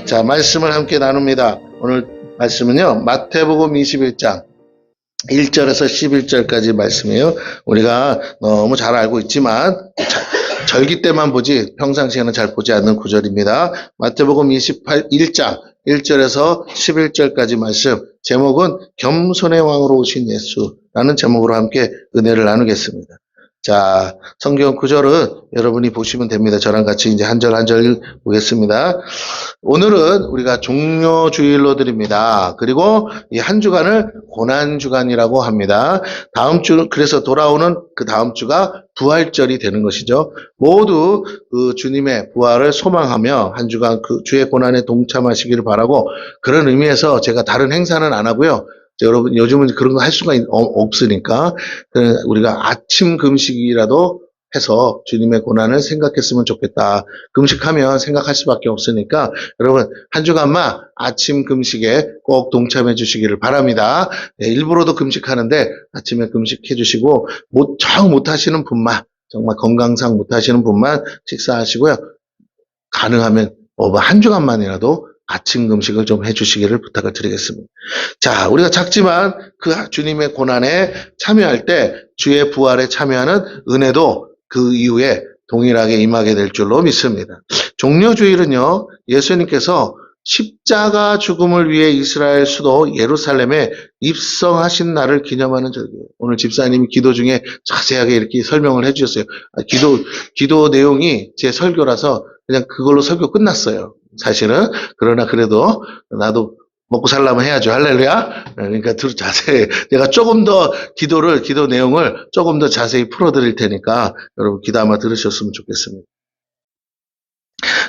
자, 말씀을 함께 나눕니다. 오늘 말씀은요, 마태복음 21장 1절에서 11절까지 말씀이에요. 우리가 너무 잘 알고 있지만 절기 때만 보지 평상시에는 잘 보지 않는 구절입니다. 마태복음 1장 1절에서 11절까지 말씀, 제목은 겸손의 왕으로 오신 예수라는 제목으로 함께 은혜를 나누겠습니다. 자, 성경 구절은 여러분이 보시면 됩니다. 저랑 같이 이제 한 절 한 절 보겠습니다. 오늘은 우리가 종료주일로 드립니다. 그리고 이 한 주간을 고난주간이라고 합니다. 다음 주, 그래서 돌아오는 그 다음 주가 부활절이 되는 것이죠. 모두 그 주님의 부활을 소망하며 한 주간 그 주의 고난에 동참하시기를 바라고, 그런 의미에서 제가 다른 행사는 안 하고요. 여러분, 요즘은 그런 거 할 수가 없으니까 우리가 아침 금식이라도 해서 주님의 고난을 생각했으면 좋겠다. 금식하면 생각할 수밖에 없으니까 여러분 한 주간만 아침 금식에 꼭 동참해 주시기를 바랍니다. 네, 일부러도 금식하는데 아침에 금식해 주시고, 정 못하시는 분만, 정말 건강상 못하시는 분만 식사하시고요. 가능하면 한 주간만이라도 아침 금식을 좀 해주시기를 부탁을 드리겠습니다. 자, 우리가 작지만 그 주님의 고난에 참여할 때 주의 부활에 참여하는 은혜도 그 이후에 동일하게 임하게 될 줄로 믿습니다. 종료주일은요, 예수님께서 십자가 죽음을 위해 이스라엘 수도 예루살렘에 입성하신 날을 기념하는 절기예요. 오늘 집사님이 기도 중에 자세하게 이렇게 설명을 해주셨어요. 기도 내용이 제 설교라서 그냥 그걸로 설교 끝났어요. 사실은. 그러나 그래도 나도 먹고 살려면 해야죠. 할렐루야. 그러니까 자세히 제가 조금 더 기도 내용을 조금 더 자세히 풀어드릴 테니까 여러분 기도 들으셨으면 좋겠습니다.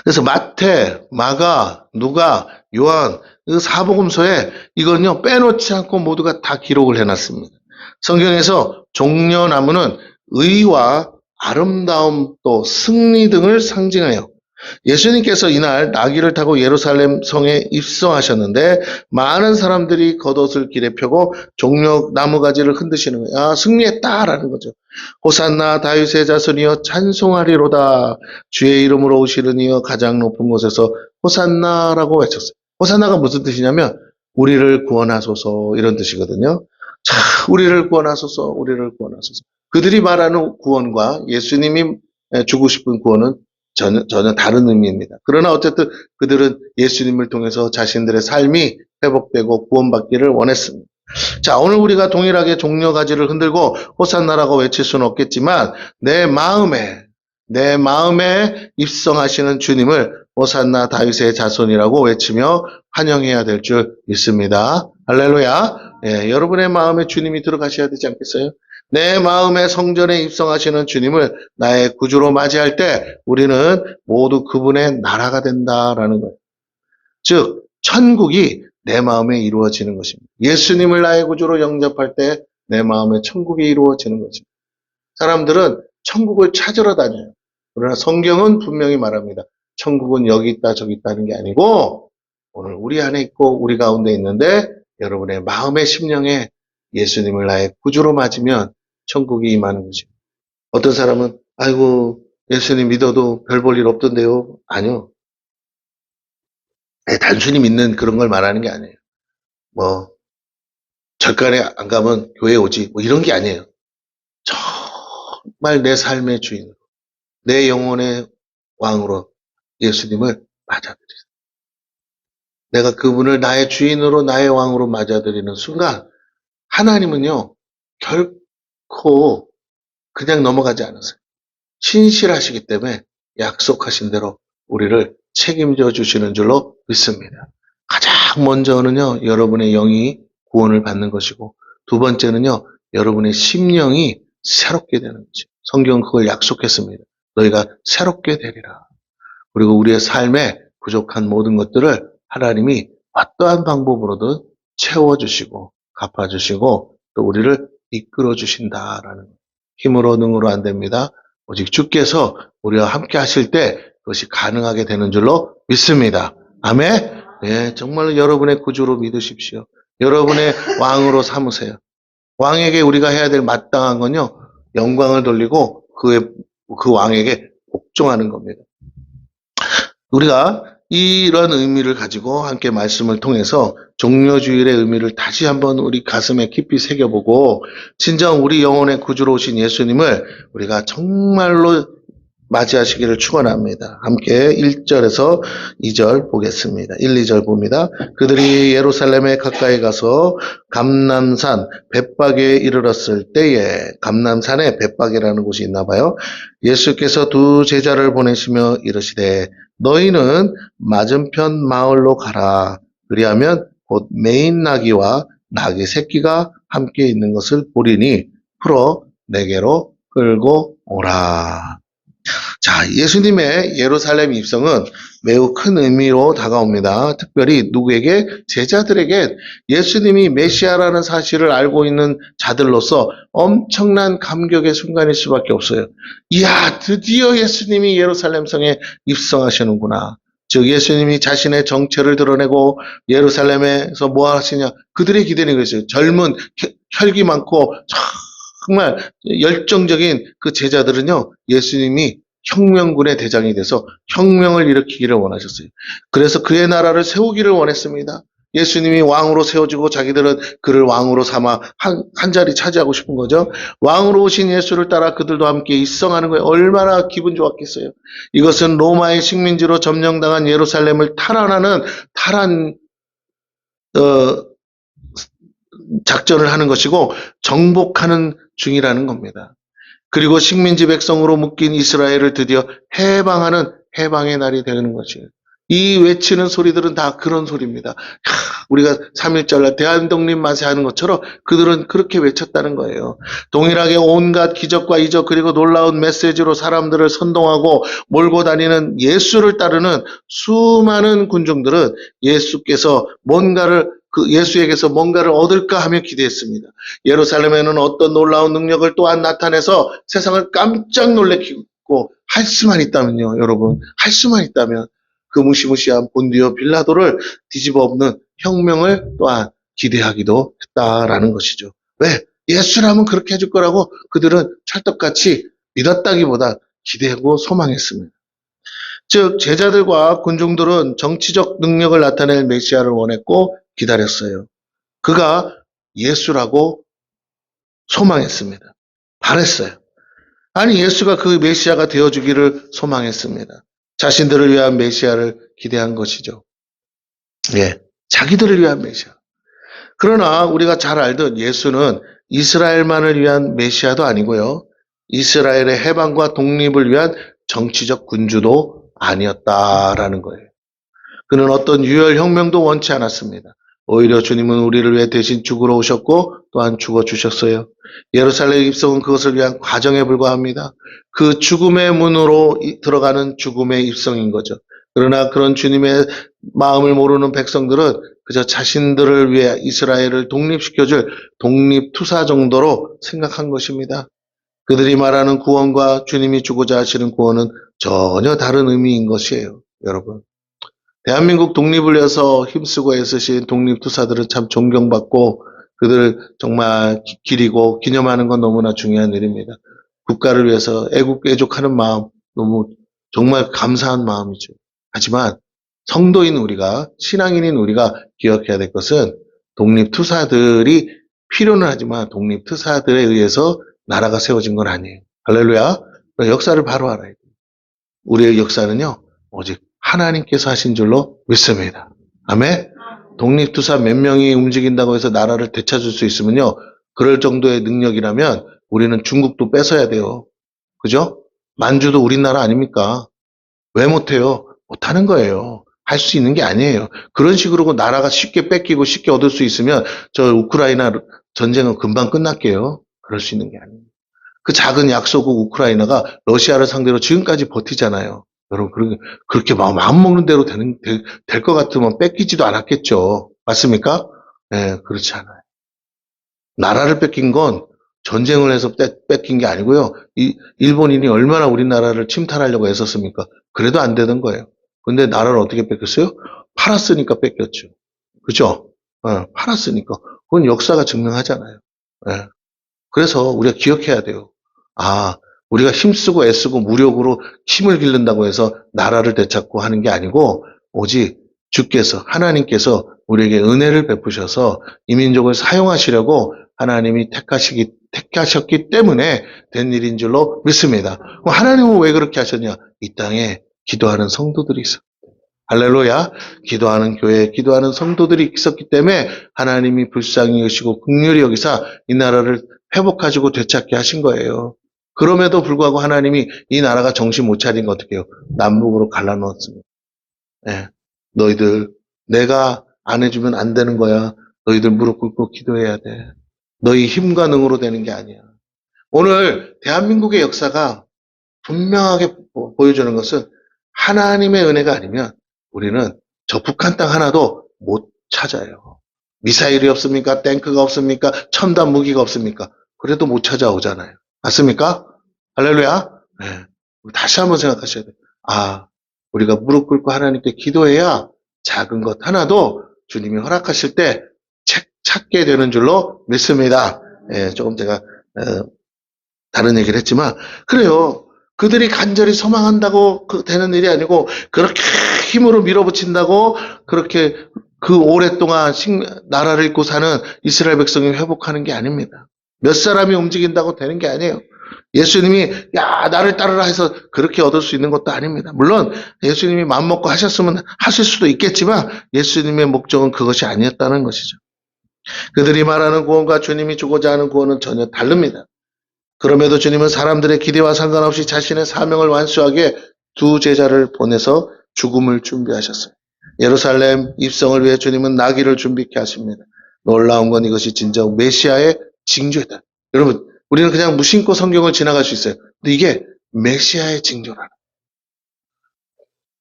그래서 마태, 마가, 누가, 요한, 그 사복음서에 이건요 빼놓지 않고 모두가 다 기록을 해놨습니다. 성경에서 종려나무는 의와 아름다움 또 승리 등을 상징해요. 예수님께서 이날 나귀를 타고 예루살렘 성에 입성하셨는데 많은 사람들이 겉옷을 길에 펴고 종려 나무가지를 흔드시는 거예요. 아, 승리했다라는 거죠. 호산나 다윗의 자손이여 찬송하리로다. 주의 이름으로 오시는 이여 가장 높은 곳에서 호산나라고 외쳤어요. 호산나가 무슨 뜻이냐면 우리를 구원하소서, 이런 뜻이거든요. 자, 우리를 구원하소서, 우리를 구원하소서. 그들이 말하는 구원과 예수님이 주고 싶은 구원은 전혀 다른 의미입니다. 그러나 어쨌든 그들은 예수님을 통해서 자신들의 삶이 회복되고 구원받기를 원했습니다. 자, 오늘 우리가 동일하게 종려가지를 흔들고 호산나라고 외칠 수는 없겠지만 내 마음에 입성하시는 주님을 호산나 다윗의 자손이라고 외치며 환영해야 될 줄 믿습니다. 할렐루야. 예, 여러분의 마음에 주님이 들어가셔야 되지 않겠어요? 내 마음의 성전에 입성하시는 주님을 나의 구주로 맞이할 때 우리는 모두 그분의 나라가 된다라는 거예요. 즉 천국이 내 마음에 이루어지는 것입니다. 예수님을 나의 구주로 영접할 때 내 마음에 천국이 이루어지는 것입니다. 사람들은 천국을 찾으러 다녀요. 그러나 성경은 분명히 말합니다. 천국은 여기 있다 저기 있다는 게 아니고 오늘 우리 안에 있고 우리 가운데 있는데, 여러분의 마음의 심령에 예수님을 나의 구주로 맞으면 천국이 임하는 거죠. 어떤 사람은 아이고 예수님 믿어도 별 볼 일 없던데요. 아니요. 단순히 믿는 그런 걸 말하는 게 아니에요. 뭐 절간에 안 가면 교회 오지 뭐 이런 게 아니에요. 정말 내 삶의 주인, 내 영혼의 왕으로 예수님을 맞아들이세요. 내가 그분을 나의 주인으로 나의 왕으로 맞아들이는 순간 하나님은요 결코 그냥 넘어가지 않으세요. 신실하시기 때문에 약속하신 대로 우리를 책임져 주시는 줄로 믿습니다. 가장 먼저는요, 여러분의 영이 구원을 받는 것이고, 두 번째는요, 여러분의 심령이 새롭게 되는 거죠. 성경은 그걸 약속했습니다. 너희가 새롭게 되리라. 그리고 우리의 삶에 부족한 모든 것들을 하나님이 어떠한 방법으로든 채워주시고, 갚아주시고, 또 우리를 이끌어 주신다라는 거예요. 힘으로 능으로 안 됩니다. 오직 주께서 우리와 함께 하실 때 그것이 가능하게 되는 줄로 믿습니다. 아멘. 네, 정말로 여러분의 구주로 믿으십시오. 여러분의 왕으로 삼으세요. 왕에게 우리가 해야 될 마땅한 건요, 영광을 돌리고 그 왕에게 복종하는 겁니다. 우리가 이런 의미를 가지고 함께 말씀을 통해서 종려주일의 의미를 다시 한번 우리 가슴에 깊이 새겨보고 진정 우리 영혼의 구주로 오신 예수님을 우리가 정말로 맞이하시기를 축원합니다. 함께 1절에서 2절 보겠습니다. 1, 2절 봅니다. 그들이 예루살렘에 가까이 가서 감람산 벳박에 이르렀을 때에, 감람산에 벳박이라는 곳이 있나 봐요. 예수께서 두 제자를 보내시며 이르시되 너희는 맞은편 마을로 가라. 그리하면 곧 메인 나귀와 나귀 새끼가 함께 있는 것을 보리니 풀어 내게로 끌고 오라. 자, 예수님의 예루살렘 입성은 매우 큰 의미로 다가옵니다. 특별히 누구에게? 제자들에게 예수님이 메시아라는 사실을 알고 있는 자들로서 엄청난 감격의 순간일 수밖에 없어요. 이야, 드디어 예수님이 예루살렘 성에 입성하시는구나. 즉 예수님이 자신의 정체를 드러내고 예루살렘에서 뭐 하시냐? 그들의 기대는 것이죠. 젊은 혈기 많고 정말 열정적인 그 제자들은요, 예수님이 혁명군의 대장이 돼서 혁명을 일으키기를 원하셨어요. 그래서 그의 나라를 세우기를 원했습니다. 예수님이 왕으로 세워지고 자기들은 그를 왕으로 삼아 한 자리 차지하고 싶은 거죠. 왕으로 오신 예수를 따라 그들도 함께 입성하는 거예요. 얼마나 기분 좋았겠어요. 이것은 로마의 식민지로 점령당한 예루살렘을 탈환하는 어, 작전을 하는 것이고 정복하는 중이라는 겁니다. 그리고 식민지 백성으로 묶인 이스라엘을 드디어 해방하는 해방의 날이 되는 것이에요. 이 외치는 소리들은 다 그런 소리입니다. 우리가 3.1절 대한독립 만세 하는 것처럼 그들은 그렇게 외쳤다는 거예요. 동일하게 온갖 기적과 이적 그리고 놀라운 메시지로 사람들을 선동하고 몰고 다니는 예수를 따르는 수많은 군중들은 예수께서 예수에게서 뭔가를 얻을까 하며 기대했습니다. 예루살렘에는 어떤 놀라운 능력을 또한 나타내서 세상을 깜짝 놀래키고 할 수만 있다면요, 여러분. 할 수만 있다면 그 무시무시한 본디오 빌라도를 뒤집어 엎는 혁명을 또한 기대하기도 했다라는 것이죠. 왜? 예수라면 그렇게 해줄 거라고 그들은 찰떡같이 믿었다기보다 기대하고 소망했습니다. 즉 제자들과 군중들은 정치적 능력을 나타낼 메시아를 원했고 기다렸어요. 그가 예수라고 소망했습니다. 바랬어요. 아니 예수가 그 메시아가 되어주기를 소망했습니다. 자신들을 위한 메시아를 기대한 것이죠. 예, 자기들을 위한 메시아. 그러나 우리가 잘 알듯 예수는 이스라엘만을 위한 메시아도 아니고요. 이스라엘의 해방과 독립을 위한 정치적 군주도 아니었다라는 거예요. 그는 어떤 유혈혁명도 원치 않았습니다. 오히려 주님은 우리를 위해 대신 죽으러 오셨고 또한 죽어주셨어요. 예루살렘 입성은 그것을 위한 과정에 불과합니다. 그 죽음의 문으로 들어가는 죽음의 입성인 거죠. 그러나 그런 주님의 마음을 모르는 백성들은 그저 자신들을 위해 이스라엘을 독립시켜줄 독립투사 정도로 생각한 것입니다. 그들이 말하는 구원과 주님이 주고자 하시는 구원은 전혀 다른 의미인 것이에요, 여러분. 대한민국 독립을 위해서 힘쓰고 애쓰신 독립투사들은 참 존경받고 그들 정말 기리고 기념하는 건 너무나 중요한 일입니다. 국가를 위해서 애국애족하는 마음 너무 정말 감사한 마음이죠. 하지만 성도인 우리가 신앙인인 우리가 기억해야 될 것은 독립투사들이 필요는 하지만 독립투사들에 의해서 나라가 세워진 건 아니에요. 할렐루야. 역사를 바로 알아야 돼요. 우리의 역사는요 오직 하나님께서 하신 줄로 믿습니다. 아멘. 독립투사 몇 명이 움직인다고 해서 나라를 되찾을 수 있으면요. 그럴 정도의 능력이라면 우리는 중국도 뺏어야 돼요. 그죠? 만주도 우리나라 아닙니까? 왜 못해요? 못하는 거예요. 할 수 있는 게 아니에요. 그런 식으로 나라가 쉽게 뺏기고 쉽게 얻을 수 있으면 저 우크라이나 전쟁은 금방 끝날게요. 그럴 수 있는 게 아니에요. 그 작은 약소국 우크라이나가 러시아를 상대로 지금까지 버티잖아요. 여러분, 그렇게 마음 먹는 대로 될 것 같으면 뺏기지도 않았겠죠. 맞습니까? 네, 그렇지 않아요. 나라를 뺏긴 건 전쟁을 해서 뺏긴 게 아니고요. 일본인이 얼마나 우리나라를 침탈하려고 애썼습니까? 그래도 안 되던 거예요. 근데 나라를 어떻게 뺏겼어요? 팔았으니까 뺏겼죠. 그죠? 팔았으니까. 그건 역사가 증명하잖아요. 네. 그래서 우리가 기억해야 돼요. 아, 우리가 힘쓰고 애쓰고 무력으로 힘을 기른다고 해서 나라를 되찾고 하는 게 아니고 오직 주께서 하나님께서 우리에게 은혜를 베푸셔서 이 민족을 사용하시려고 하나님이 택하셨기 때문에 된 일인 줄로 믿습니다. 하나님은 왜 그렇게 하셨냐? 이 땅에 기도하는 성도들이 있어. 할렐루야. 기도하는 교회, 기도하는 성도들이 있었기 때문에 하나님이 불쌍히 여기시고 긍휼히 여기사 이 나라를 회복하시고 되찾게 하신 거예요. 그럼에도 불구하고 하나님이 이 나라가 정신 못 차린 거 어떻게 해요? 남북으로 갈라놓았습니다. 예. 너희들 내가 안 해주면 안 되는 거야. 너희들 무릎 꿇고 기도해야 돼. 너희 힘과 능으로 되는 게 아니야. 오늘 대한민국의 역사가 분명하게 보여주는 것은 하나님의 은혜가 아니면 우리는 저 북한 땅 하나도 못 찾아요. 미사일이 없습니까? 탱크가 없습니까? 첨단 무기가 없습니까? 그래도 못 찾아오잖아요. 맞습니까? 할렐루야. 네. 다시 한번 생각하셔야 돼요. 아, 우리가 무릎 꿇고 하나님께 기도해야 작은 것 하나도 주님이 허락하실 때 찾게 되는 줄로 믿습니다. 예, 조금 제가 다른 얘기를 했지만 그래요. 그들이 간절히 소망한다고 되는 일이 아니고 그렇게 힘으로 밀어붙인다고 그렇게 그 오랫동안 나라를 잊고 사는 이스라엘 백성이 회복하는 게 아닙니다. 몇 사람이 움직인다고 되는 게 아니에요. 예수님이 야 나를 따르라 해서 그렇게 얻을 수 있는 것도 아닙니다. 물론 예수님이 마음먹고 하셨으면 하실 수도 있겠지만 예수님의 목적은 그것이 아니었다는 것이죠. 그들이 말하는 구원과 주님이 주고자 하는 구원은 전혀 다릅니다. 그럼에도 주님은 사람들의 기대와 상관없이 자신의 사명을 완수하게 두 제자를 보내서 죽음을 준비하셨어요. 예루살렘 입성을 위해 주님은 나귀를 준비케 하십니다. 놀라운 건 이것이 진정 메시아의 징조이다. 여러분, 우리는 그냥 무심코 성경을 지나갈 수 있어요. 근데 이게 메시아의 징조라는.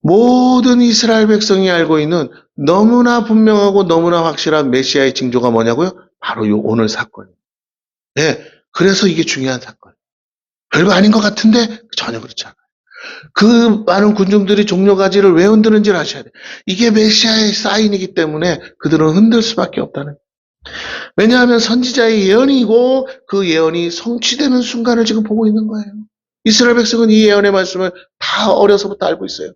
모든 이스라엘 백성이 알고 있는 너무나 분명하고 너무나 확실한 메시아의 징조가 뭐냐고요? 바로 이 오늘 사건이에요. 네, 그래서 이게 중요한 사건. 별거 아닌 것 같은데 전혀 그렇지 않아요. 그 많은 군중들이 종려가지를 왜 흔드는지를 아셔야 돼요. 이게 메시아의 사인이기 때문에 그들은 흔들 수밖에 없다는 거예요. 왜냐하면 선지자의 예언이고 그 예언이 성취되는 순간을 지금 보고 있는 거예요. 이스라엘 백성은 이 예언의 말씀을 다 어려서부터 알고 있어요.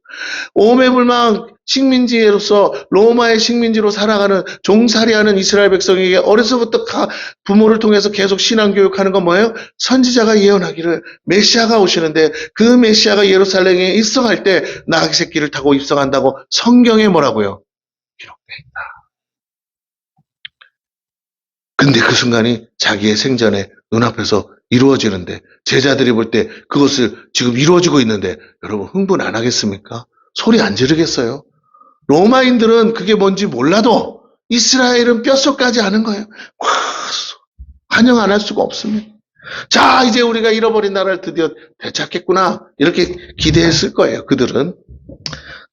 오매불망 식민지로서 로마의 식민지로 살아가는 종살이하는 이스라엘 백성에게 어려서부터 부모를 통해서 계속 신앙교육하는 건 뭐예요? 선지자가 예언하기를 메시아가 오시는데 그 메시아가 예루살렘에 입성할 때 나귀 새끼를 타고 입성한다고 성경에 뭐라고요? 기록되어 있다. 근데 그 순간이 자기의 생전에 눈앞에서 이루어지는데 제자들이 볼 때 그것을 지금 이루어지고 있는데 여러분 흥분 안 하겠습니까? 소리 안 지르겠어요? 로마인들은 그게 뭔지 몰라도 이스라엘은 뼛속까지 아는 거예요. 환영 안 할 수가 없습니다. 자, 이제 우리가 잃어버린 나라를 드디어 되찾겠구나. 이렇게 기대했을 거예요. 그들은.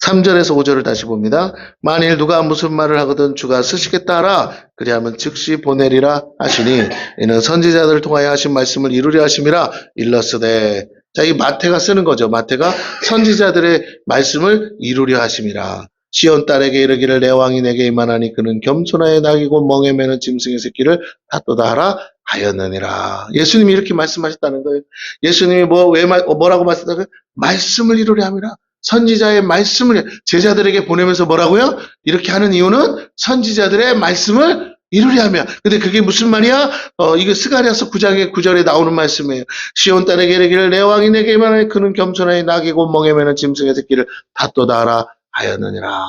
3절에서 5절을 다시 봅니다. 만일 누가 무슨 말을 하거든 주가 쓰시겠다 하라. 그리하면 즉시 보내리라 하시니 이는 선지자들을 통하여 하신 말씀을 이루려 하심이라 일렀으되. 자, 이 마태가 쓰는 거죠. 마태가 선지자들의 말씀을 이루려 하심이라. 시온 딸에게 이르기를 내 왕이 내게 임하나니 그는 겸손하여 낙이고 멍에 매는 짐승의 새끼를 닫도다 하라 하였느니라. 예수님이 이렇게 말씀하셨다는 거예요. 예수님이 뭐라고 말씀하셨다고요? 말씀을 이루려 함이라. 선지자의 말씀을 제자들에게 보내면서 뭐라고요? 이렇게 하는 이유는 선지자들의 말씀을 이루려 하며. 근데 그게 무슨 말이야? 이거 스가랴서 9장의 9절에 나오는 말씀이에요. 시온 딸에게 이르기를 내 왕이 내게 임하나니 그는 겸손하여 낙이고 멍에 매는 짐승의 새끼를 닫도다 하라 하였느니라.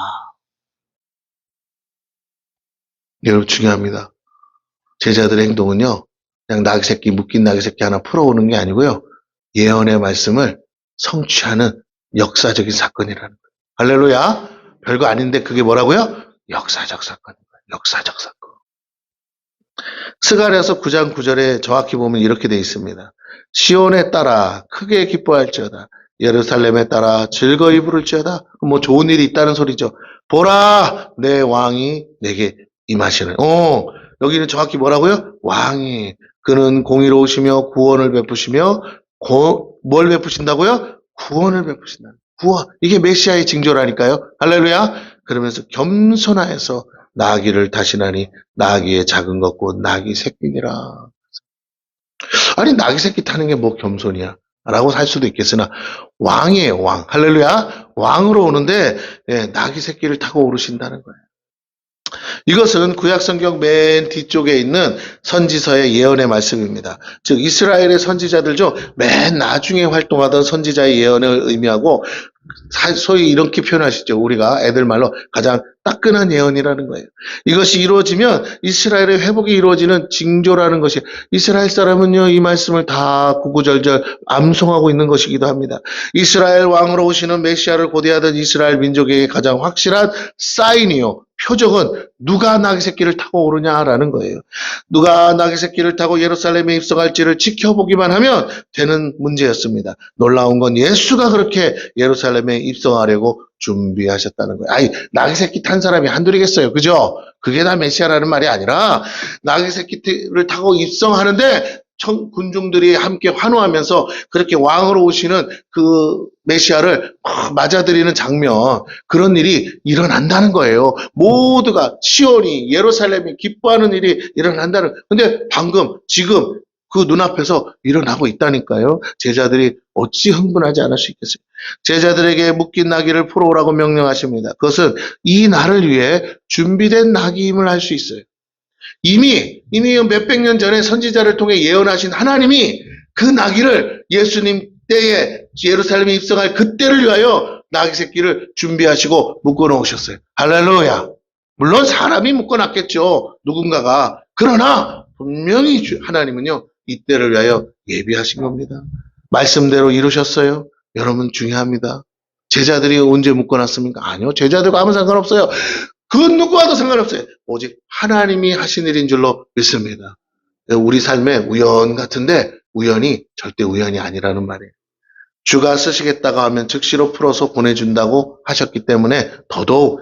여러분 중요합니다. 제자들의 행동은요. 그냥 나귀 새끼 묶인 나귀 새끼 하나 풀어오는 게 아니고요. 예언의 말씀을 성취하는 역사적인 사건이라는 거예요. 할렐루야. 별거 아닌데 그게 뭐라고요? 역사적 사건인 거예요. 역사적 사건. 스가랴서 9장 9절에 정확히 보면 이렇게 되어 있습니다. 시온에 따라 크게 기뻐할지어다. 예루살렘에 따라 즐거이 부를지어다. 뭐 좋은 일이 있다는 소리죠. 보라 내 왕이 내게 임하시는. 여기는 정확히 뭐라고요? 왕이 그는 공의로우시며 구원을 베푸시며 뭘 베푸신다고요? 구원을 베푸신다. 구원. 이게 메시아의 징조라니까요. 할렐루야. 그러면서 겸손하여서 나귀를 타시나니 나귀의 작은 것 곧 나귀 새끼니라. 아니 나귀 새끼 타는 게 뭐 겸손이야. 라고 할 수도 있겠으나 왕이에요, 왕. 할렐루야. 왕으로 오는데 나귀 새끼를 타고 오르신다는 거예요. 이것은 구약성경 맨 뒤쪽에 있는 선지서의 예언의 말씀입니다. 즉 이스라엘의 선지자들 중 맨 나중에 활동하던 선지자의 예언을 의미하고 소위 이렇게 표현하시죠. 우리가 애들 말로 가장 따끈한 예언이라는 거예요. 이것이 이루어지면 이스라엘의 회복이 이루어지는 징조라는 것이 이스라엘 사람은요 이 말씀을 다 구구절절 암송하고 있는 것이기도 합니다. 이스라엘 왕으로 오시는 메시아를 고대하던 이스라엘 민족에게 가장 확실한 사인이요 표적은 누가 나귀 새끼를 타고 오르냐라는 거예요. 누가 나귀 새끼를 타고 예루살렘에 입성할지를 지켜보기만 하면 되는 문제였습니다. 놀라운 건 예수가 그렇게 예루살렘에 입성하려고 준비하셨다는 거예요. 아니, 나귀 새끼 탄 사람이 한둘이겠어요. 그죠? 그게 다 메시아라는 말이 아니라 나귀 새끼를 타고 입성하는데 군중들이 함께 환호하면서 그렇게 왕으로 오시는 그 메시아를 맞아들이는 장면, 그런 일이 일어난다는 거예요. 모두가 시온이 예루살렘이 기뻐하는 일이 일어난다는. 근데 방금 지금 그 눈앞에서 일어나고 있다니까요. 제자들이 어찌 흥분하지 않을 수 있겠어요. 제자들에게 묶인 나귀를 풀어오라고 명령하십니다. 그것은 이 날을 위해 준비된 나귀임을 알 수 있어요. 이미 몇백 년 전에 선지자를 통해 예언하신 하나님이 그 나귀를 예수님 때에 예루살렘에 입성할 그때를 위하여 나귀 새끼를 준비하시고 묶어놓으셨어요. 할렐루야. 물론 사람이 묶어놨겠죠. 누군가가. 그러나 분명히 하나님은요. 이때를 위하여 예비하신 겁니다. 말씀대로 이루셨어요. 여러분 중요합니다. 제자들이 언제 묶어놨습니까? 아니요. 제자들과 아무 상관없어요. 그 누구와도 상관없어요. 오직 하나님이 하신 일인 줄로 믿습니다. 우리 삶의 우연 같은데 우연이 절대 우연이 아니라는 말이에요. 주가 쓰시겠다고 하면 즉시로 풀어서 보내준다고 하셨기 때문에 더더욱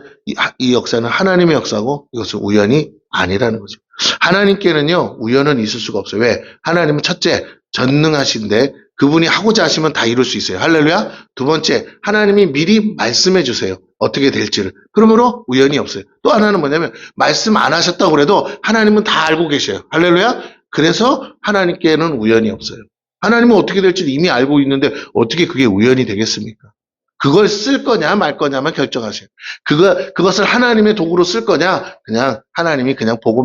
이 역사는 하나님의 역사고 이것은 우연이 아니라는 거죠. 하나님께는요 우연은 있을 수가 없어요. 왜? 하나님은 첫째 전능하신데 그분이 하고자 하시면 다 이룰 수 있어요. 할렐루야. 두 번째, 하나님이 미리 말씀해 주세요. 어떻게 될지를. 그러므로 우연이 없어요. 또 하나는 뭐냐면 말씀 안 하셨다고 그래도 하나님은 다 알고 계셔요. 할렐루야. 그래서 하나님께는 우연이 없어요. 하나님은 어떻게 될지 이미 알고 있는데 어떻게 그게 우연이 되겠습니까? 그걸 쓸 거냐 말 거냐만 결정하세요. 그것을 하나님의 도구로 쓸 거냐, 그냥 하나님이 그냥 보고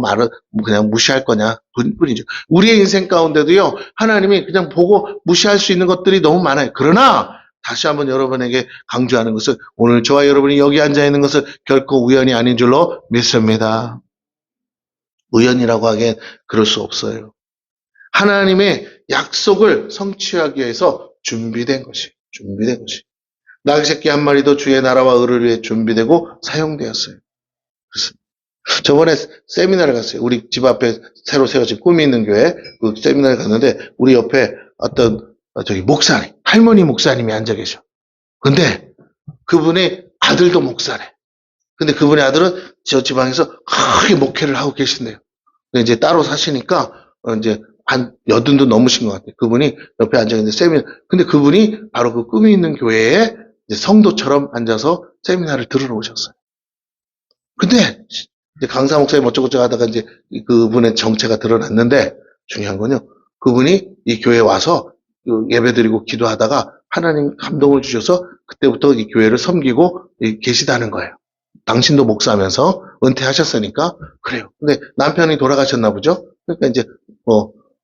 그냥 무시할 거냐, 뿐이죠. 우리의 인생 가운데도요, 하나님이 그냥 보고 무시할 수 있는 것들이 너무 많아요. 그러나, 다시 한번 여러분에게 강조하는 것은 오늘 저와 여러분이 여기 앉아 있는 것은 결코 우연이 아닌 줄로 믿습니다. 우연이라고 하기엔 그럴 수 없어요. 하나님의 약속을 성취하기 위해서 준비된 것이. 나귀 새끼 한 마리도 주의 나라와 의를 위해 준비되고 사용되었어요. 그렇습니다. 저번에 세미나를 갔어요. 우리 집 앞에 새로 세워진 꿈이 있는 교회 그 세미나를 갔는데 우리 옆에 어떤 목사님, 할머니 목사님이 앉아 계셔. 근데 그분의 아들도 목사래. 근데 그분의 아들은 저 지방에서 크게 목회를 하고 계신대요. 근데 이제 따로 사시니까 이제 한 80도 넘으신 것 같아요. 그분이 옆에 앉아 있는데 세미나. 근데 그분이 바로 그 꿈이 있는 교회에 이제 성도처럼 앉아서 세미나를 들으러 오셨어요. 근데 이제 강사 목사님 어쩌고저쩌고 하다가 이제 그분의 정체가 드러났는데 중요한 건요. 그분이 이 교회에 와서 예배드리고 기도하다가 하나님 감동을 주셔서 그때부터 이 교회를 섬기고 계시다는 거예요. 당신도 목사면서 은퇴하셨으니까 그래요. 근데 남편이 돌아가셨나 보죠. 그러니까 이제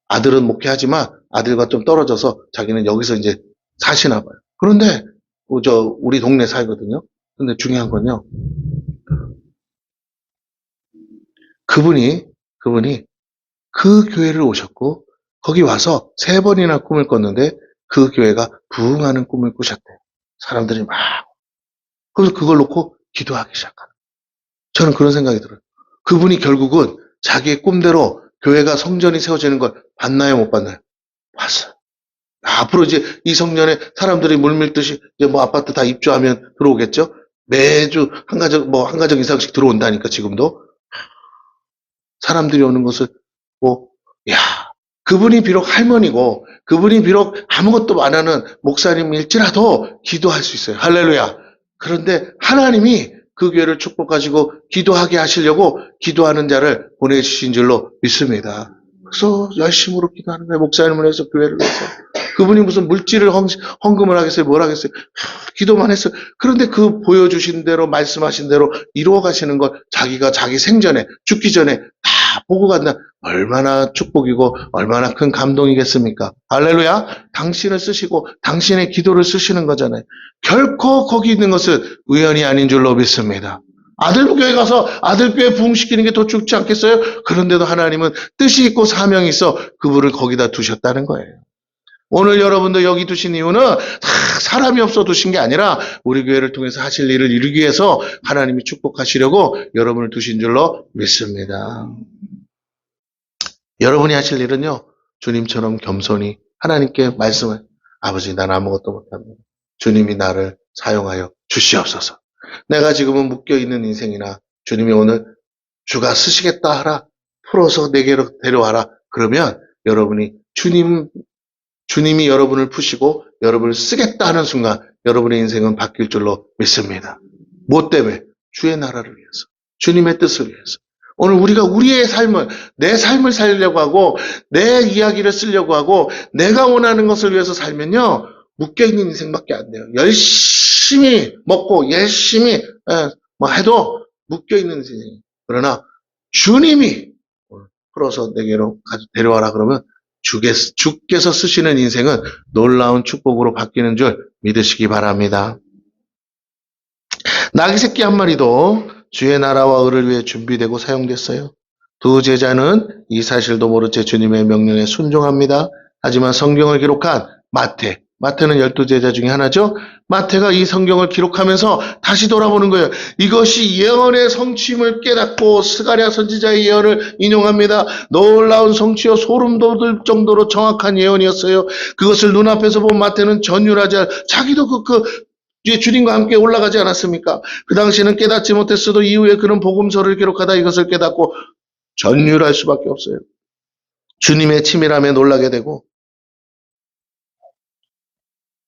아들은 목회하지만 아들과 좀 떨어져서 자기는 여기서 이제 사시나 봐요. 그런데 우리 동네 살거든요. 근데 중요한 건요. 그분이 그 교회를 오셨고 거기 와서 3번이나 꿈을 꿨는데 그 교회가 부흥하는 꿈을 꾸셨대요. 사람들이 막. 그래서 그걸 놓고 기도하기 시작하는. 저는 그런 생각이 들어요. 그분이 결국은 자기의 꿈대로 교회가 성전이 세워지는 걸 봤나요, 못 봤나요? 봤어요. 앞으로 이제 이 성전에 사람들이 물밀듯이 이제 뭐 아파트 다 입주하면 들어오겠죠? 매주 한 가정 이상씩 들어온다니까, 지금도. 사람들이 오는 것을, 야, 그분이 비록 할머니고, 그분이 비록 아무것도 안 하는 목사님일지라도 기도할 수 있어요. 할렐루야. 그런데 하나님이 그 교회를 축복하시고 기도하게 하시려고 기도하는 자를 보내주신 줄로 믿습니다. 그래서 열심으로 기도하는 거예요. 목사님을 해서 교회를 해서. 그분이 무슨 물질을 헌금을 하겠어요? 뭘 하겠어요? 기도만 했어요. 그런데 그 보여주신 대로 말씀하신 대로 이루어 가시는 걸 자기가 자기 생전에 죽기 전에 다 보고 간다. 얼마나 축복이고 얼마나 큰 감동이겠습니까? 할렐루야. 당신을 쓰시고 당신의 기도를 쓰시는 거잖아요. 결코 거기 있는 것은 우연이 아닌 줄로 믿습니다. 아들교회 가서 아들교회 부흥시키는 게 더 좋지 않겠어요? 그런데도 하나님은 뜻이 있고 사명이 있어 그분을 거기다 두셨다는 거예요. 오늘 여러분도 여기 두신 이유는 다 사람이 없어 두신 게 아니라 우리 교회를 통해서 하실 일을 이루기 위해서 하나님이 축복하시려고 여러분을 두신 줄로 믿습니다. 여러분이 하실 일은요, 주님처럼 겸손히 하나님께 말씀을, 아버지, 난 아무것도 못합니다. 주님이 나를 사용하여 주시옵소서. 내가 지금은 묶여있는 인생이나 주님이 오늘 주가 쓰시겠다 하라, 풀어서 내게로 데려와라. 그러면 여러분이 주님이 여러분을 푸시고 여러분을 쓰겠다 하는 순간 여러분의 인생은 바뀔 줄로 믿습니다. 뭐 때문에? 주의 나라를 위해서, 주님의 뜻을 위해서. 오늘 우리가 우리의 삶을, 내 삶을 살려고 하고 내 이야기를 쓰려고 하고 내가 원하는 것을 위해서 살면요, 묶여있는 인생밖에 안 돼요. 열심히 먹고 열심히 뭐 해도 묶여있는 인생이에요. 그러나 주님이 풀어서 내게로 데려와라 그러면 주께서 쓰시는 인생은 놀라운 축복으로 바뀌는 줄 믿으시기 바랍니다. 나귀 새끼 한 마리도 주의 나라와 의를 위해 준비되고 사용됐어요. 두 제자는 이 사실도 모른 채 주님의 명령에 순종합니다. 하지만 성경을 기록한 마태는 12제자 중에 하나죠. 마태가 이 성경을 기록하면서 다시 돌아보는 거예요. 이것이 예언의 성취임을 깨닫고 스가랴 선지자의 예언을 인용합니다. 놀라운 성취여 소름 돋을 정도로 정확한 예언이었어요. 그것을 눈앞에서 본 마태는 전율하지 자기도 주님과 함께 올라가지 않았습니까? 그 당시에는 깨닫지 못했어도 이후에 그는 복음서를 기록하다 이것을 깨닫고 전율할 수밖에 없어요. 주님의 치밀함에 놀라게 되고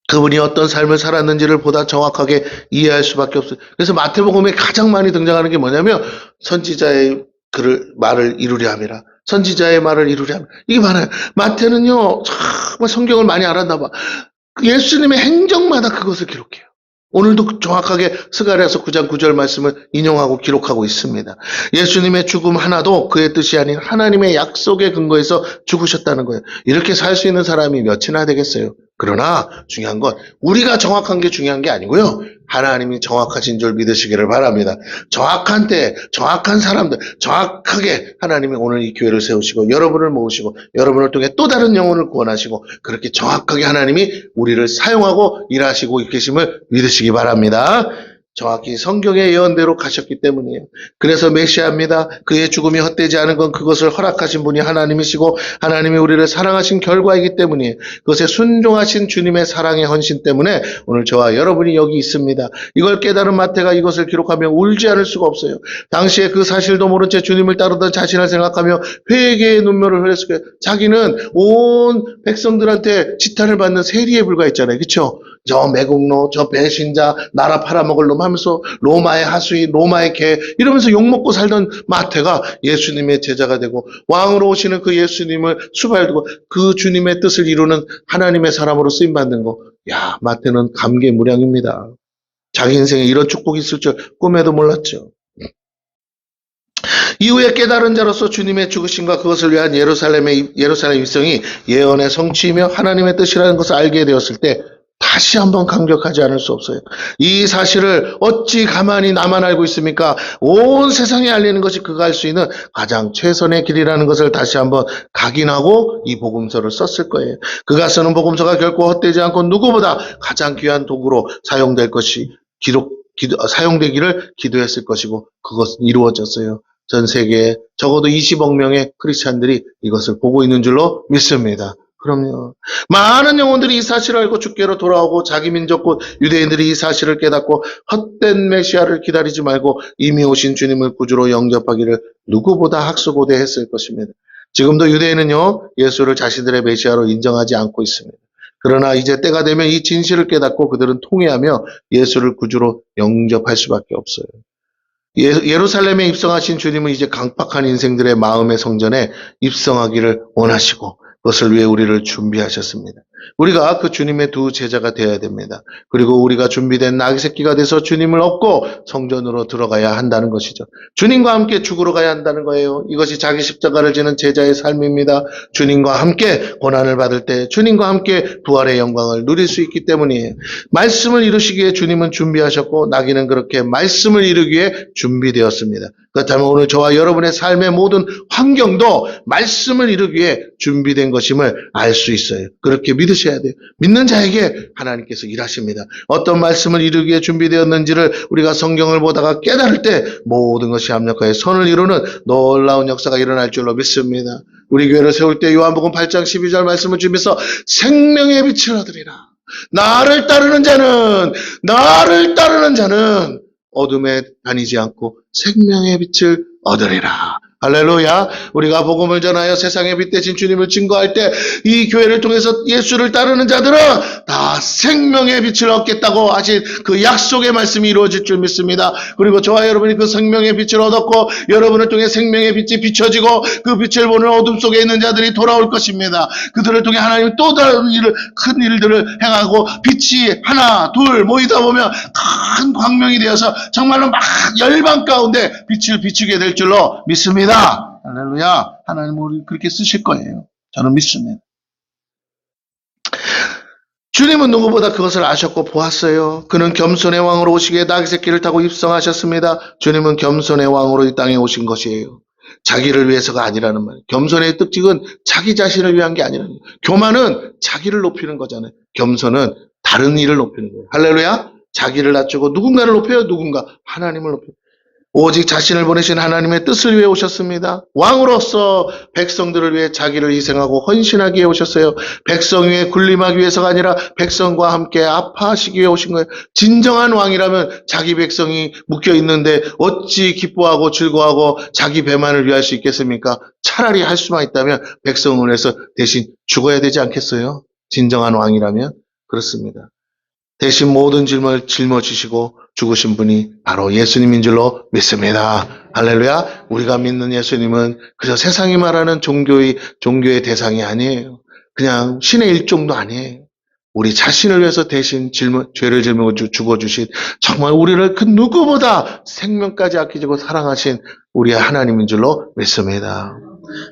그분이 어떤 삶을 살았는지를 보다 정확하게 이해할 수밖에 없어요. 그래서 마태복음에 가장 많이 등장하는 게 뭐냐면 선지자의 말을 이루려 함이라. 선지자의 말을 이루려 함이라. 이게 많아요. 마태는요, 정말 성경을 많이 알았나 봐. 예수님의 행적마다 그것을 기록해요. 오늘도 정확하게 스가랴서 9장 9절 말씀을 인용하고 기록하고 있습니다. 예수님의 죽음 하나도 그의 뜻이 아닌 하나님의 약속에 근거해서 죽으셨다는 거예요. 이렇게 살 수 있는 사람이 몇이나 되겠어요. 그러나 중요한 건 우리가 정확한 게 중요한 게 아니고요. 하나님이 정확하신 줄 믿으시기를 바랍니다. 정확한 때, 정확한 사람들, 정확하게 하나님이 오늘 이 교회를 세우시고 여러분을 모으시고 여러분을 통해 또 다른 영혼을 구원하시고 그렇게 정확하게 하나님이 우리를 사용하고 일하시고 계심을 믿으시기 바랍니다. 정확히 성경의 예언대로 가셨기 때문이에요. 그래서 메시아입니다. 그의 죽음이 헛되지 않은 건 그것을 허락하신 분이 하나님이시고 하나님이 우리를 사랑하신 결과이기 때문이에요. 그것에 순종하신 주님의 사랑의 헌신 때문에 오늘 저와 여러분이 여기 있습니다. 이걸 깨달은 마태가 이것을 기록하며 울지 않을 수가 없어요. 당시에 그 사실도 모른 채 주님을 따르던 자신을 생각하며 회개의 눈물을 흘렸을 거예요. 자기는 온 백성들한테 지탄을 받는 세리에 불과했잖아요. 그렇죠? 저 매국노, 저 배신자, 나라 팔아먹을 놈 하면서 로마의 하수인, 로마의 개 이러면서 욕먹고 살던 마태가 예수님의 제자가 되고 왕으로 오시는 그 예수님을 수발두고 그 주님의 뜻을 이루는 하나님의 사람으로 쓰임받는 거. 야, 마태는 감개무량입니다. 자기 인생에 이런 축복이 있을 줄 꿈에도 몰랐죠. 이후에 깨달은 자로서 주님의 죽으심과 그것을 위한 예루살em 입성이 예언의 성취이며 하나님의 뜻이라는 것을 알게 되었을 때 다시 한번 감격하지 않을 수 없어요. 이 사실을 어찌 가만히 나만 알고 있습니까? 온 세상에 알리는 것이 그가 할 수 있는 가장 최선의 길이라는 것을 다시 한번 각인하고 이 복음서를 썼을 거예요. 그가 쓰는 복음서가 결코 헛되지 않고 누구보다 가장 귀한 도구로 사용되기를 기도했을 것이고 그것은 이루어졌어요. 전 세계에 적어도 20억 명의 크리스찬들이 이것을 보고 있는 줄로 믿습니다. 그럼요. 많은 영혼들이 이 사실을 알고 주께로 돌아오고 자기 민족 곧 유대인들이 이 사실을 깨닫고 헛된 메시아를 기다리지 말고 이미 오신 주님을 구주로 영접하기를 누구보다 학수고대했을 것입니다. 지금도 유대인은요, 예수를 자신들의 메시아로 인정하지 않고 있습니다. 그러나 이제 때가 되면 이 진실을 깨닫고 그들은 통회하며 예수를 구주로 영접할 수밖에 없어요. 예루살렘에 입성하신 주님은 이제 강팍한 인생들의 마음의 성전에 입성하기를 원하시고 그것을 위해 우리를 준비하셨습니다. 우리가 그 주님의 두 제자가 되어야 됩니다. 그리고 우리가 준비된 나귀 새끼가 돼서 주님을 얻고 성전으로 들어가야 한다는 것이죠. 주님과 함께 죽으러 가야 한다는 거예요. 이것이 자기 십자가를 지는 제자의 삶입니다. 주님과 함께 고난을 받을 때 주님과 함께 부활의 영광을 누릴 수 있기 때문이에요. 말씀을 이루시기 위해 주님은 준비하셨고 나귀는 그렇게 말씀을 이루기 위해 준비되었습니다. 그렇다면 오늘 저와 여러분의 삶의 모든 환경도 말씀을 이루기 위해 준비된 것임을 알 수 있어요. 그렇게 믿으셔야 돼요. 믿는 자에게 하나님께서 일하십니다. 어떤 말씀을 이루기 위해 준비되었는지를 우리가 성경을 보다가 깨달을 때 모든 것이 합력하여 선을 이루는 놀라운 역사가 일어날 줄로 믿습니다. 우리 교회를 세울 때 요한복음 8장 12절 말씀을 주면서 생명의 빛을 얻으리라. 나를 따르는 자는 어둠에 다니지 않고 생명의 빛을 얻으리라. 할렐루야. 우리가 복음을 전하여 세상의 빛 대신 주님을 증거할 때 이 교회를 통해서 예수를 따르는 자들은 다 생명의 빛을 얻겠다고 하신 그 약속의 말씀이 이루어질 줄 믿습니다. 그리고 저와 여러분이 그 생명의 빛을 얻었고 여러분을 통해 생명의 빛이 비춰지고 그 빛을 보는 어둠 속에 있는 자들이 돌아올 것입니다. 그들을 통해 하나님이 또 다른 일을, 큰 일들을 행하고 빛이 하나 둘 모이다 보면 큰 광명이 되어서 정말로 막 열방 가운데 빛을 비추게 될 줄로 믿습니다. 할렐루야. 하나님 우리 그렇게 쓰실 거예요. 저는 믿습니다. 주님은 누구보다 그것을 아셨고 보았어요. 그는 겸손의 왕으로 오시기에 나귀 새끼를 타고 입성하셨습니다. 주님은 겸손의 왕으로 이 땅에 오신 것이에요. 자기를 위해서가 아니라는 말이에요. 겸손의 특징은 자기 자신을 위한 게 아니라는 거예요. 교만은 자기를 높이는 거잖아요. 겸손은 다른 일을 높이는 거예요. 할렐루야. 자기를 낮추고 누군가를 높여요. 누군가 하나님을 높여요. 오직 자신을 보내신 하나님의 뜻을 위해 오셨습니다. 왕으로서 백성들을 위해 자기를 희생하고 헌신하기 위해 오셨어요. 백성 위에 군림하기 위해서가 아니라 백성과 함께 아파하시기 위해 오신 거예요. 진정한 왕이라면 자기 백성이 묶여 있는데 어찌 기뻐하고 즐거워하고 자기 배만을 위할 수 있겠습니까? 차라리 할 수만 있다면 백성을 위해서 대신 죽어야 되지 않겠어요? 진정한 왕이라면? 그렇습니다. 대신 모든 짐을 짊어지시고 죽으신 분이 바로 예수님인 줄로 믿습니다. 할렐루야. 우리가 믿는 예수님은 그저 세상이 말하는 종교의 대상이 아니에요. 그냥 신의 일종도 아니에요. 우리 자신을 위해서 대신 죄를 짊어지고 죽어주신 정말 우리를 그 누구보다 생명까지 아끼시고 사랑하신 우리의 하나님인 줄로 믿습니다.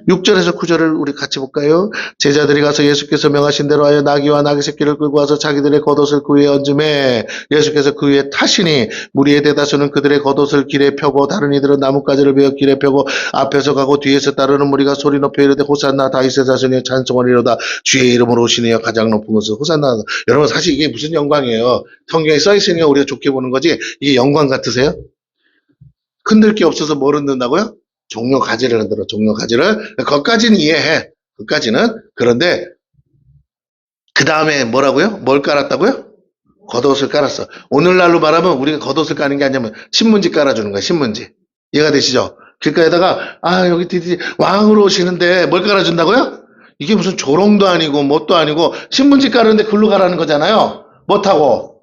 6절에서 9절을 우리 같이 볼까요? 제자들이 가서 예수께서 명하신 대로 하여 나귀와 나귀 새끼를 끌고 와서 자기들의 겉옷을 그 위에 얹음에 예수께서 그 위에 타시니 무리의 대다수는 그들의 겉옷을 길에 펴고 다른 이들은 나뭇가지를 베어 길에 펴고 앞에서 가고 뒤에서 따르는 무리가 소리 높여 이르되 호산나 다윗의 자손이여 찬송하리로다 주의 이름으로 오시니여 가장 높은 곳을 호산나. 여러분 사실 이게 무슨 영광이에요? 성경에 써 있으니까 우리가 좋게 보는 거지 이게 영광 같으세요? 흔들 게 없어서 뭘 흔든다고요? 종려 가지를 흔들어. 종려 가지를. 그것까지는 이해해. 그것까지는. 그런데 그 다음에 뭐라고요? 뭘 깔았다고요? 겉옷을 깔았어. 오늘날로 말하면 우리가 겉옷을 까는 게 아니면 신문지 깔아주는 거야. 신문지. 이해가 되시죠? 길가에다가 여기 드디어 왕으로 오시는데 뭘 깔아준다고요? 이게 무슨 조롱도 아니고 뭣도 아니고 신문지 깔았는데 글로 가라는 거잖아요. 뭐 타고?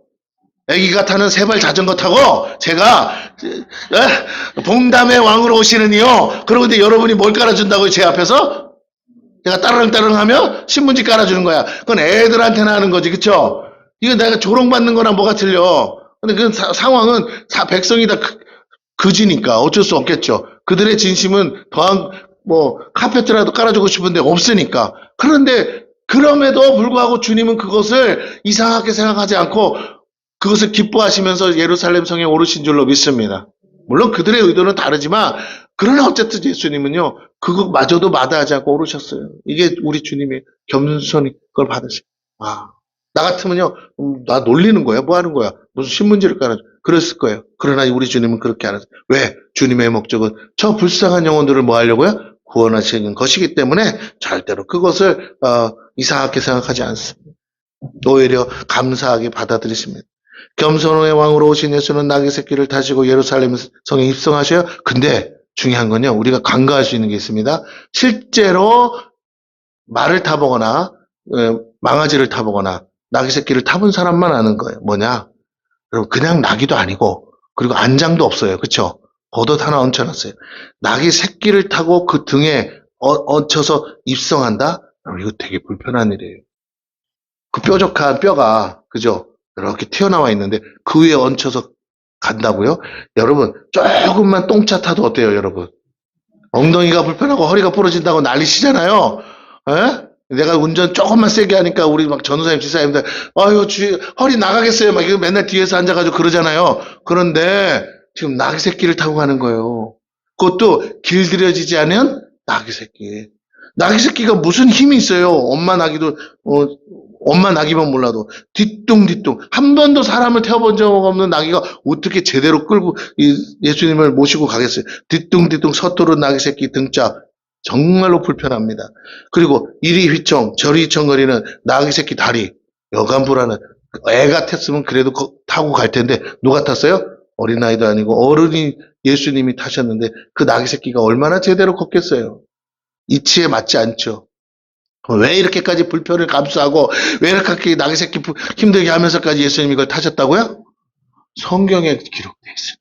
애기가 타는 세발 자전거 타고 제가 봉담의 왕으로 오시느니요. 그러는데 여러분이 뭘 깔아준다고요? 제 앞에서? 제가 따르릉따르릉 하면 신문지 깔아주는 거야. 그건 애들한테나 하는 거지. 그쵸? 이거 내가 조롱받는 거나 뭐가 틀려. 근데 그 상황은 백성이 다 그지니까 어쩔 수 없겠죠. 그들의 진심은 더한 카페트라도 깔아주고 싶은데 없으니까. 그런데 그럼에도 불구하고 주님은 그것을 이상하게 생각하지 않고 그것을 기뻐하시면서 예루살렘 성에 오르신 줄로 믿습니다. 물론 그들의 의도는 다르지만 그러나 어쨌든 예수님은요. 그것마저도 마다하지 않고 오르셨어요. 이게 우리 주님의 겸손히 그걸 받으셔. 나 같으면요. 나 놀리는 거야? 뭐 하는 거야? 무슨 신문지를 깔아줘. 그랬을 거예요. 그러나 우리 주님은 그렇게 안 하세요. 왜? 주님의 목적은 저 불쌍한 영혼들을 뭐 하려고요? 구원하시는 것이기 때문에 절대로 그것을 이상하게 생각하지 않습니다. 오히려 감사하게 받아들이십니다. 겸손의 왕으로 오신 예수는 나귀 새끼를 타시고 예루살렘 성에 입성하셔요. 근데 중요한 건요. 우리가 간과할 수 있는 게 있습니다. 실제로 말을 타보거나 망아지를 타보거나 나귀 새끼를 타본 사람만 아는 거예요. 뭐냐? 여러분 그냥 나귀도 아니고 그리고 안장도 없어요. 그렇죠? 겉옷 하나 얹혀놨어요. 나귀 새끼를 타고 그 등에 얹혀서 입성한다? 이거 되게 불편한 일이에요. 그 뾰족한 뼈가, 그죠? 이렇게 튀어나와 있는데 그 위에 얹혀서 간다고요? 여러분, 조금만 똥차 타도 어때요, 여러분? 엉덩이가 불편하고 허리가 부러진다고 난리시잖아요. 에? 내가 운전 조금만 세게 하니까 우리 막 전우사님, 지사님들, 아유, 허리 나가겠어요. 막 이거 맨날 뒤에서 앉아가지고 그러잖아요. 그런데 지금 나귀 새끼를 타고 가는 거예요. 그것도 길들여지지 않은 나귀 새끼. 나귀 새끼가 무슨 힘이 있어요. 엄마 나귀만 몰라도 뒤뚱뒤뚱 한 번도 사람을 태워본 적 없는 나귀가 어떻게 제대로 끌고 예수님을 모시고 가겠어요. 뒤뚱뒤뚱 서투른 나귀 새끼 등짝 정말로 불편합니다. 그리고 이리 휘청 저리 휘청거리는 나귀 새끼 다리 여간 불안은 애 같았으면 그래도 타고 갈 텐데 누가 탔어요? 어린아이도 아니고 어른이 예수님이 타셨는데 그 나귀 새끼가 얼마나 제대로 걷겠어요. 이치에 맞지 않죠. 왜 이렇게까지 불편을 감수하고 왜 이렇게 나귀 새끼 힘들게 하면서까지 예수님이 이걸 타셨다고요? 성경에 기록되어 있어요.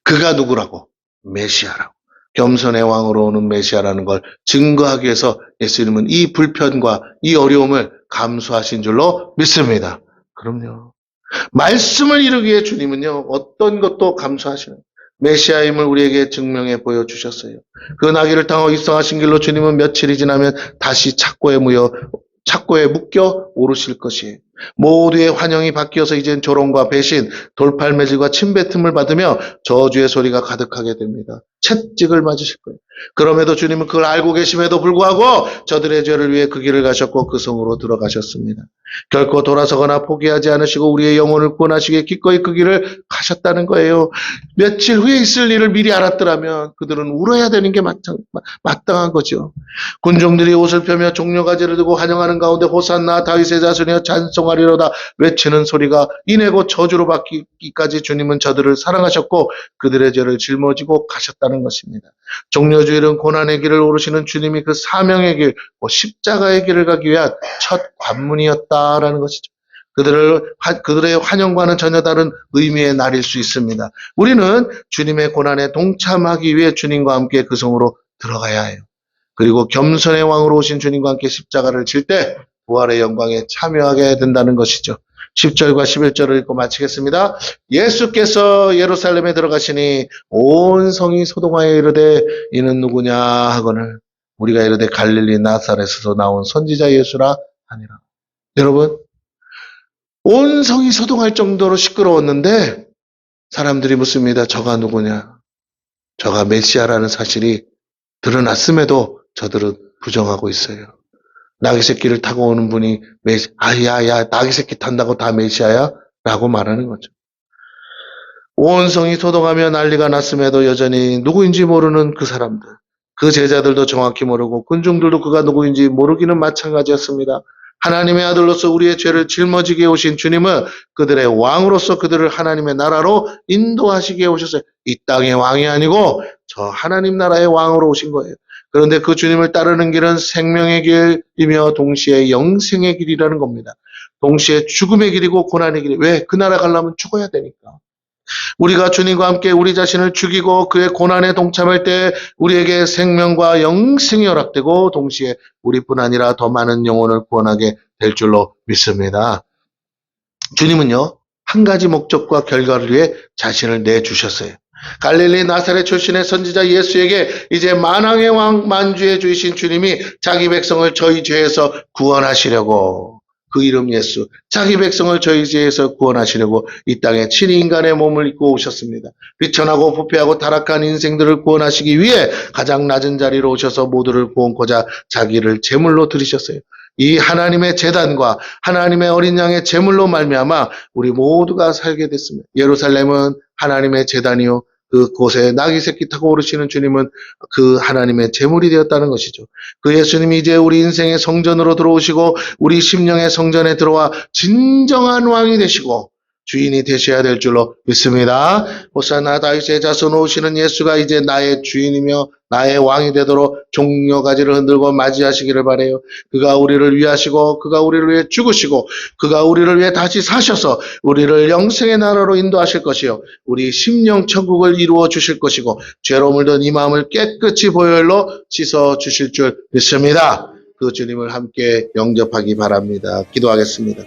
그가 누구라고? 메시아라고. 겸손의 왕으로 오는 메시아라는 걸 증거하기 위해서 예수님은 이 불편과 이 어려움을 감수하신 줄로 믿습니다. 그럼요. 말씀을 이루기 위해 주님은요, 어떤 것도 감수하시는 메시아임을 우리에게 증명해 보여주셨어요. 그 나귀를 타고 입성하신 길로 주님은 며칠이 지나면 다시 착고에 묶여 오르실 것이에요. 모두의 환영이 바뀌어서 이젠 조롱과 배신, 돌팔매질과 침뱉음을 받으며 저주의 소리가 가득하게 됩니다. 채찍을 맞으실 거예요. 그럼에도 주님은 그걸 알고 계심에도 불구하고 저들의 죄를 위해 그 길을 가셨고 그 성으로 들어가셨습니다. 결코 돌아서거나 포기하지 않으시고 우리의 영혼을 구원하시기에 기꺼이 그 길을 가셨다는 거예요. 며칠 후에 있을 일을 미리 알았더라면 그들은 울어야 되는 게 마땅한 거죠. 군중들이 옷을 펴며 종려가지를 들고 환영하는 가운데 호산나 다윗의 자손이여 찬송하리로다 외치는 소리가 이내고 저주로 바뀌기까지 주님은 저들을 사랑하셨고 그들의 죄를 짊어지고 가셨다는 것입니다. 종려주일은 고난의 길을 오르시는 주님이 그 사명의 길, 십자가의 길을 가기 위한 첫 관문이었다라는 것이죠. 그들의 환영과는 전혀 다른 의미의 날일 수 있습니다. 우리는 주님의 고난에 동참하기 위해 주님과 함께 그 성으로 들어가야 해요. 그리고 겸손의 왕으로 오신 주님과 함께 십자가를 질 때 부활의 영광에 참여하게 된다는 것이죠. 10절과 11절을 읽고 마치겠습니다. 예수께서 예루살렘에 들어가시니 온 성이 소동하여 이르되 이는 누구냐 하거늘 우리가 이르되 갈릴리 나사렛에서 나온 선지자 예수라 하니라. 여러분, 온 성이 소동할 정도로 시끄러웠는데 사람들이 묻습니다. 저가 누구냐? 저가 메시아라는 사실이 드러났음에도 저들은 부정하고 있어요. 나귀 새끼를 타고 오는 분이 야야 나귀 새끼 탄다고 다 메시아야? 라고 말하는 거죠. 온 성이 소동하며 난리가 났음에도 여전히 누구인지 모르는 그 사람들. 그 제자들도 정확히 모르고 군중들도 그가 누구인지 모르기는 마찬가지였습니다. 하나님의 아들로서 우리의 죄를 짊어지게 오신 주님은 그들의 왕으로서 그들을 하나님의 나라로 인도하시기에 오셨어요. 이 땅의 왕이 아니고 저 하나님 나라의 왕으로 오신 거예요. 그런데 그 주님을 따르는 길은 생명의 길이며 동시에 영생의 길이라는 겁니다. 동시에 죽음의 길이고 고난의 길이. 왜? 그 나라 가려면 죽어야 되니까. 우리가 주님과 함께 우리 자신을 죽이고 그의 고난에 동참할 때 우리에게 생명과 영생이 허락되고 동시에 우리뿐 아니라 더 많은 영혼을 구원하게 될 줄로 믿습니다. 주님은요, 한 가지 목적과 결과를 위해 자신을 내주셨어요. 갈릴리 나사렛 출신의 선지자 예수에게 이제 만왕의 왕 만주의 주이신 주님이 자기 백성을 저희 죄에서 구원하시려고 그 이름 예수, 자기 백성을 저희 죄에서 구원하시려고 이 땅에 친히 인간의 몸을 입고 오셨습니다. 비천하고 부패하고 타락한 인생들을 구원하시기 위해 가장 낮은 자리로 오셔서 모두를 구원코자 자기를 제물로 드리셨어요. 이 하나님의 제단과 하나님의 어린 양의 제물로 말미암아 우리 모두가 살게 됐습니다. 예루살렘은 하나님의 제단이요 그곳에 나귀 새끼 타고 오르시는 주님은 그 하나님의 제물이 되었다는 것이죠. 그 예수님이 이제 우리 인생의 성전으로 들어오시고 우리 심령의 성전에 들어와 진정한 왕이 되시고 주인이 되셔야 될 줄로 믿습니다. 호산나 다윗의 자손 오시는 예수가 이제 나의 주인이며 나의 왕이 되도록 종려가지를 흔들고 맞이하시기를 바라요. 그가 우리를 위하시고 그가 우리를 위해 죽으시고 그가 우리를 위해 다시 사셔서 우리를 영생의 나라로 인도하실 것이요 우리 심령 천국을 이루어 주실 것이고 죄로 물든 이 마음을 깨끗이 보혈로 씻어 주실 줄 믿습니다. 그 주님을 함께 영접하기 바랍니다. 기도하겠습니다.